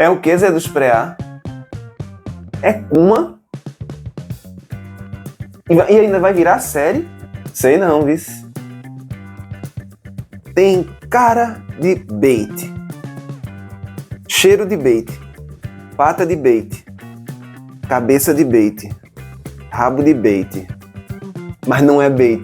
É o que, Zé dos Preá? É Kuma? E ainda vai virar série? Sei não, vice. Tem cara de bait, cheiro de bait, pata de bait, cabeça de bait, rabo de bait, mas não é bait.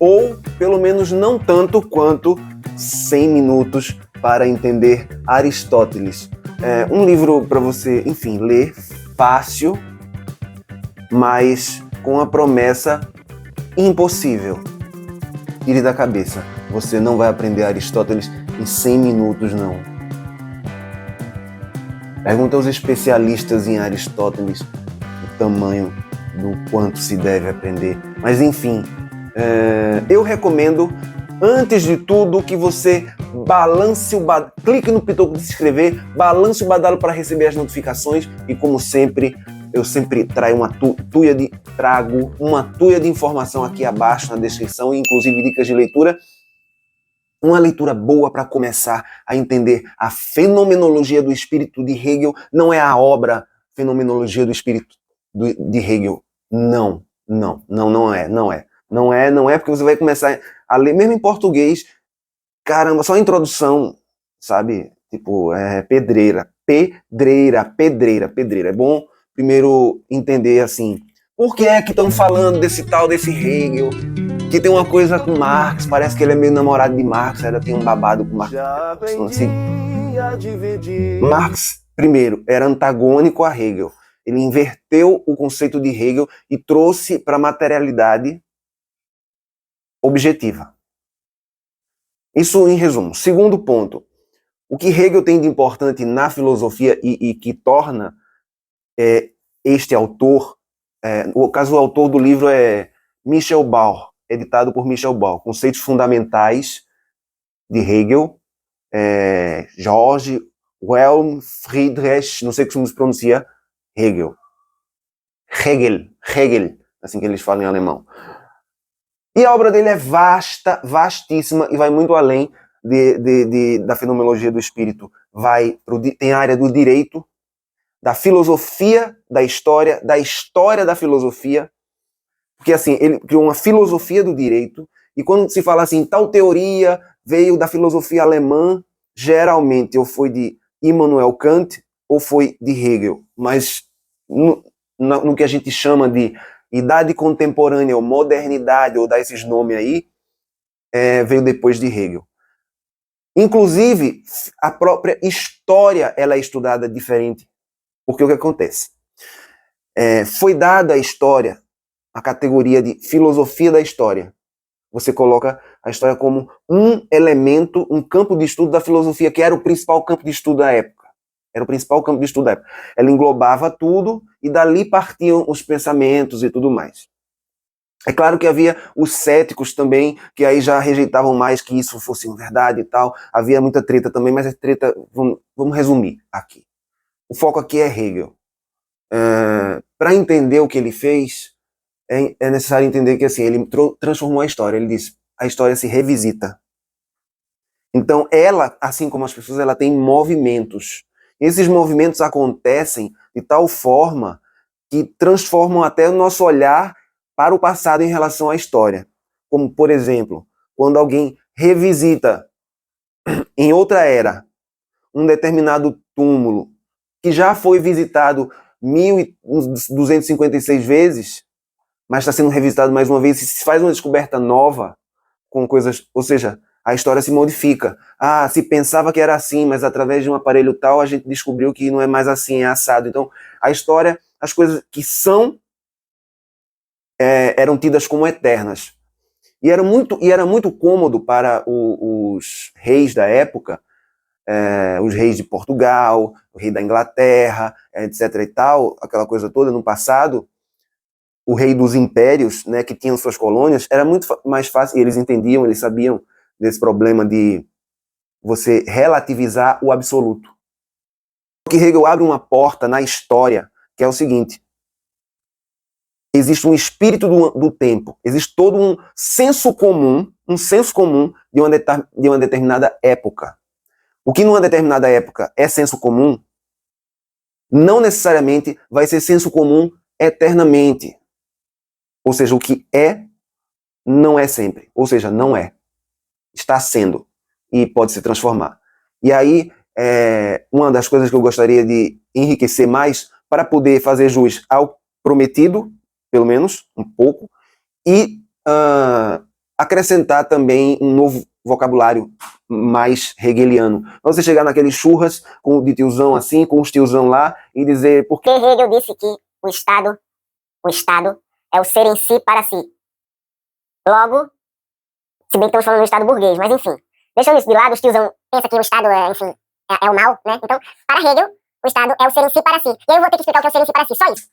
Ou, pelo menos, não tanto quanto 100 minutos para entender Aristóteles. É um livro para você, enfim, ler fácil, mas com a promessa impossível. Tire da cabeça. Você não vai aprender Aristóteles em 100 minutos, não. Pergunta aos especialistas em Aristóteles o tamanho do quanto se deve aprender. Mas, enfim, eu recomendo, antes de tudo, que você balance o badalo, clique no pitoco de se inscrever, balance o badalo para receber as notificações e, como sempre, eu sempre trago uma tuia de informação aqui abaixo na descrição, inclusive dicas de leitura. Uma leitura boa para começar a entender a fenomenologia do espírito de Hegel. Não é a obra Fenomenologia do Espírito de Hegel. Não é, porque você vai começar a ler, mesmo em português, caramba, só a introdução, sabe? Tipo, pedreira. É bom primeiro entender, assim, por que é que estão falando desse Hegel, que tem uma coisa com Marx, parece que ele é meio namorado de Marx, ainda tem um babado com Marx. Assim, Marx, primeiro, era antagônico a Hegel. Ele inverteu o conceito de Hegel e trouxe para a materialidade objetiva. Isso em resumo. Segundo ponto, o que Hegel tem de importante na filosofia e que torna este autor, o autor do livro é Michel Bauer, editado por Michel Bauer, Conceitos Fundamentais de Hegel, George Wilhelm Friedrich, não sei como se pronuncia, Hegel, assim que eles falam em alemão. E a obra dele é vasta, vastíssima, e vai muito além da fenomenologia do espírito. Tem a área do direito, da filosofia da história da filosofia, porque assim, ele criou uma filosofia do direito, e quando se fala assim, tal teoria veio da filosofia alemã, geralmente ou foi de Immanuel Kant ou foi de Hegel, mas no que a gente chama de idade contemporânea ou modernidade, ou dá esses nomes aí, veio depois de Hegel. Inclusive, a própria história ela é estudada diferente, porque o que acontece? Foi dada à história a categoria de filosofia da história. Você coloca a história como um elemento, um campo de estudo da filosofia, que era o principal campo de estudo da época. Ela englobava tudo e dali partiam os pensamentos e tudo mais. É claro que havia os céticos também, que aí já rejeitavam mais que isso fosse verdade e tal. Havia muita treta também, mas a treta, vamos resumir aqui. O foco aqui é Hegel. Para entender o que ele fez, é necessário entender que assim, ele transformou a história. Ele disse, a história se revisita. Então ela, assim como as pessoas, ela tem movimentos. Esses movimentos acontecem de tal forma que transformam até o nosso olhar para o passado em relação à história. Como, por exemplo, quando alguém revisita em outra era um determinado túmulo que já foi visitado 1.256 vezes, mas está sendo revisitado mais uma vez, e se faz uma descoberta nova com coisas, ou seja, a história se modifica. Se pensava que era assim, mas através de um aparelho tal a gente descobriu que não é mais assim, é assado. Então, a história, as coisas que eram tidas como eternas. E era muito cômodo para os reis da época, os reis de Portugal, o rei da Inglaterra, etc. e tal, aquela coisa toda no passado, o rei dos impérios, né, que tinham suas colônias, era muito mais fácil, e eles entendiam, eles sabiam desse problema de você relativizar o absoluto. Porque Hegel abre uma porta na história, que é o seguinte: existe um espírito do tempo, existe todo um senso comum de uma determinada época. O que numa determinada época é senso comum, não necessariamente vai ser senso comum eternamente. Ou seja, o que é, não é sempre. Ou seja, não é. Está sendo. E pode se transformar. E aí, uma das coisas que eu gostaria de enriquecer mais para poder fazer jus ao prometido, pelo menos, um pouco, e acrescentar também um novo vocabulário mais hegeliano. Você chegar naqueles churras de tiozão assim, com os tiozão lá, e dizer... Porque Hegel disse que o Estado é o ser em si para si. Logo, se bem que estamos falando do Estado burguês, mas enfim. Deixando isso de lado, os tiozão pensam que o Estado é o mal, né? Então, para Hegel, o Estado é o ser em si para si. E aí eu vou ter que explicar o que é o ser em si para si, só isso.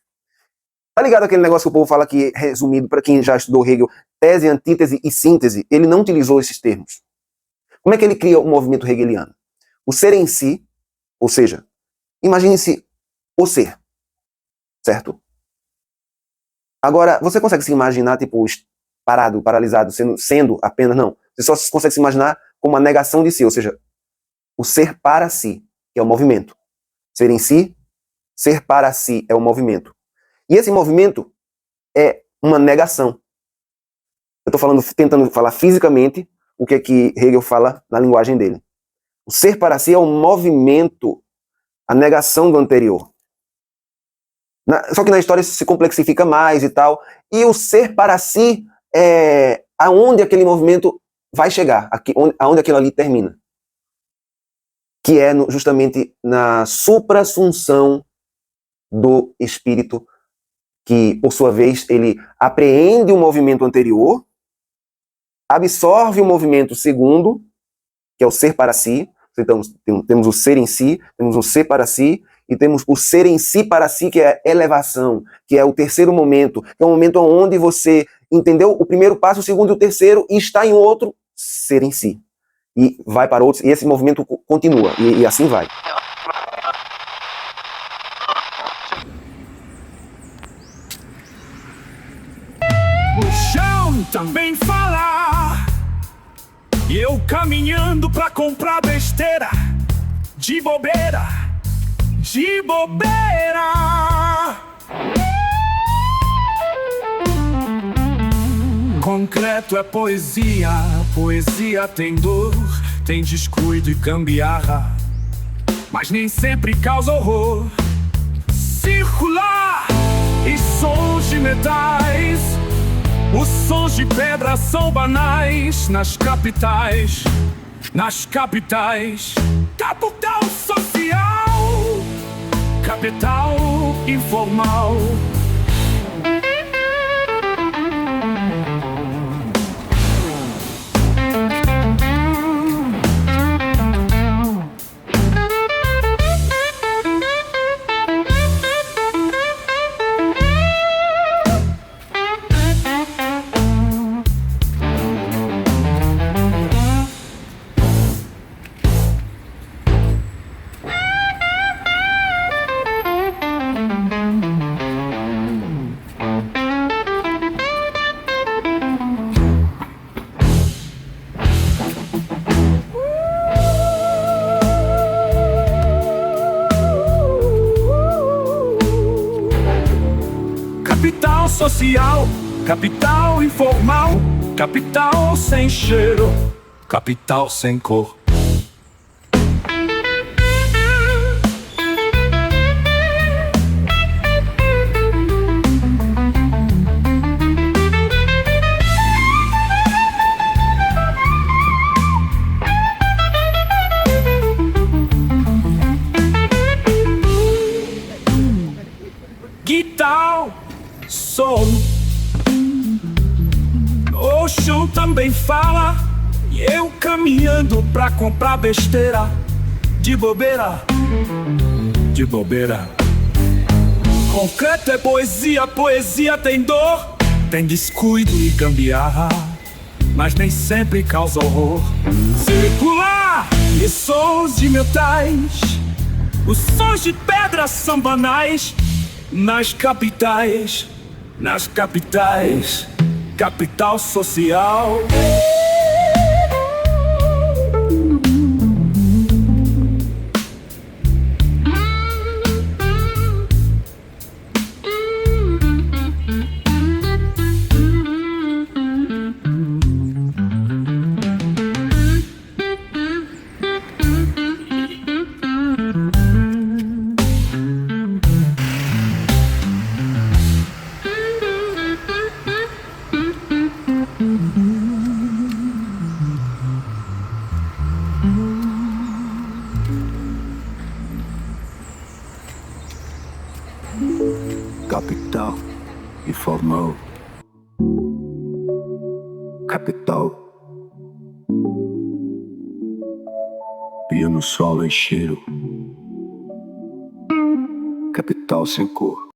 Tá ligado aquele negócio que o povo fala que, resumido, para quem já estudou Hegel, tese, antítese e síntese? Ele não utilizou esses termos. Como é que ele cria o movimento hegeliano? O ser em si, ou seja, imagine-se o ser, certo? Agora, você consegue se imaginar, tipo, parado, paralisado, sendo apenas, não. Você só consegue se imaginar como uma negação de si, ou seja, o ser para si, que é o movimento. Ser em si, ser para si é o movimento. E esse movimento é uma negação. Eu estou tentando falar fisicamente o que é que Hegel fala na linguagem dele. O ser para si é o movimento, a negação do anterior. Só que na história isso se complexifica mais e tal. E o ser para si é aonde aquele movimento vai chegar, aonde aquilo ali termina. Que é justamente na suprassunção do espírito, que, por sua vez, ele apreende o movimento anterior, absorve o movimento segundo, que é o ser para si. Então, temos o ser em si, temos o ser para si, e temos o ser em si para si, que é a elevação, que é o terceiro momento, que é o momento onde você entendeu o primeiro passo, o segundo e o terceiro, e está em outro ser em si. E vai para outros, e esse movimento continua, e assim vai. Também fala, e eu caminhando pra comprar besteira, de bobeira, de bobeira. Concreto é poesia, poesia tem dor, tem descuido e gambiarra, mas nem sempre causa horror. Circular e sons de metais, os sons de pedra são banais nas capitais, nas capitais. Capital social, capital informal. Capital social, capital informal, capital sem cheiro, capital sem cor. Guitar, som. O chão também fala, e eu caminhando pra comprar besteira, de bobeira, de bobeira. Concreto é poesia, poesia tem dor, tem descuido e gambiarra, mas nem sempre causa horror. Circular e sons de metais, os sons de pedra são banais nas capitais, nas capitais. Capital social. formou. Capital. Pia no solo em cheiro. Capital sem cor.